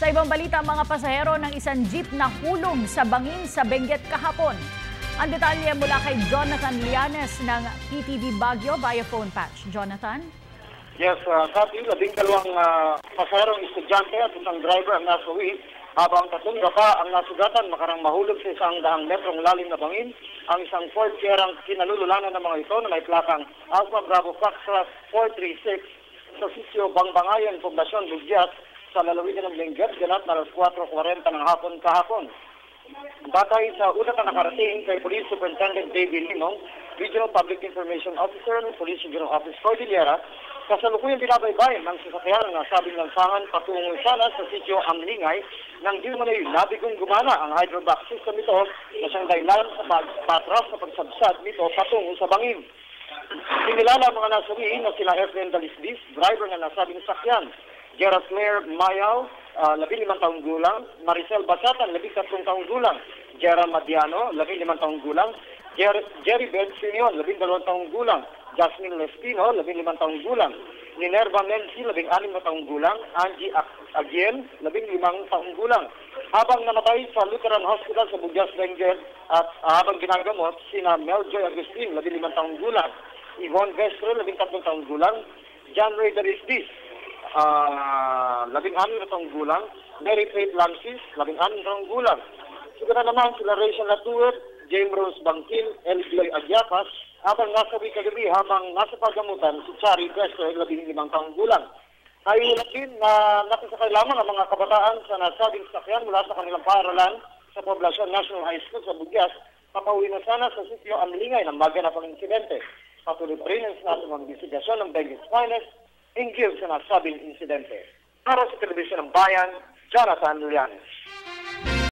Sa ibang balita, mga pasahero ng isang jeep na hulog sa bangin sa Benguet kahapon. Ang detalye mula kay Jonathan Lianes ng PTV Baguio via phone patch. Jonathan? Yes, Kathy, 12 pasaherong estudyante at isang driver ang nasuwi habang 3 pa ang nasugatan makarang mahulog sa 100 metrong lalim na bangin. Ang isang Ford Sierrang kinalululanan ng mga ito na may plakang Alpha Bravo Foxtrot 436 sa sitio Bangbangayan, Poblasyon, Bugyat, sa lalawigan ng Benguet, ganap na alas 4:40 ng hapon kahapon. Batay sa ulat na nakarating kay Police Superintendent David Linong, Regional Public Information Officer ng Police Regional Office Cordillera, kasalukuyang binabaybay ng sasakyan ng nasabing lansangan patungo sana sa sitio Amlingay nang di naman ay nabigong gumana ang hydrovac system nito na siyang dahilan sa patras na pagsabsad nito patungo sa bangin. Sinilala ang mga nasawiin na sila Efren Dalisdis, driver ng nasabing sakyan, Gerard Claire Mayaw, 15 taong gulang, Maricel Basatan, 13 taong gulang, Gerald Madiano, 15 taong gulang, Jerry Bensinon, 12 taong gulang, Jasmine Lespino, 15 taong gulang, Minerva Menzi, 16 taong gulang, Angie Agien, 15 taong gulang. Habang namatay sa Lutheran Hospital sa Bugyas, Benguet at habang ginagamot, sina Meljoy Agustin, 15 taong gulang, Yvonne Vestro, 13 taong gulang, John Ray Darisdis, 16 na taong gulang, Mary Faith Lancis, 16 taong gulang. Siguro naman sila Rachel Latuer, James Rose Bangkin, Elbioy Agyapas, habang nasabi kagabi habang nasa paggamutan si Chari Crespo, 15 taong gulang. Naiulat din na nakasakay lamang ang mga kabataan sa nasabing sakyan mula sa kanilang paaralan sa Poblasyon National High School sa Bugyas, papauwi na sana sa sitio Amlingay ng maganap ang insidente. Patuloy pa rin ang sinasang investigasyon ng Benguet Finest hinggil sa nasabing insidente. Para sa Telebisyon ng Bayan, Jonathan Lianes.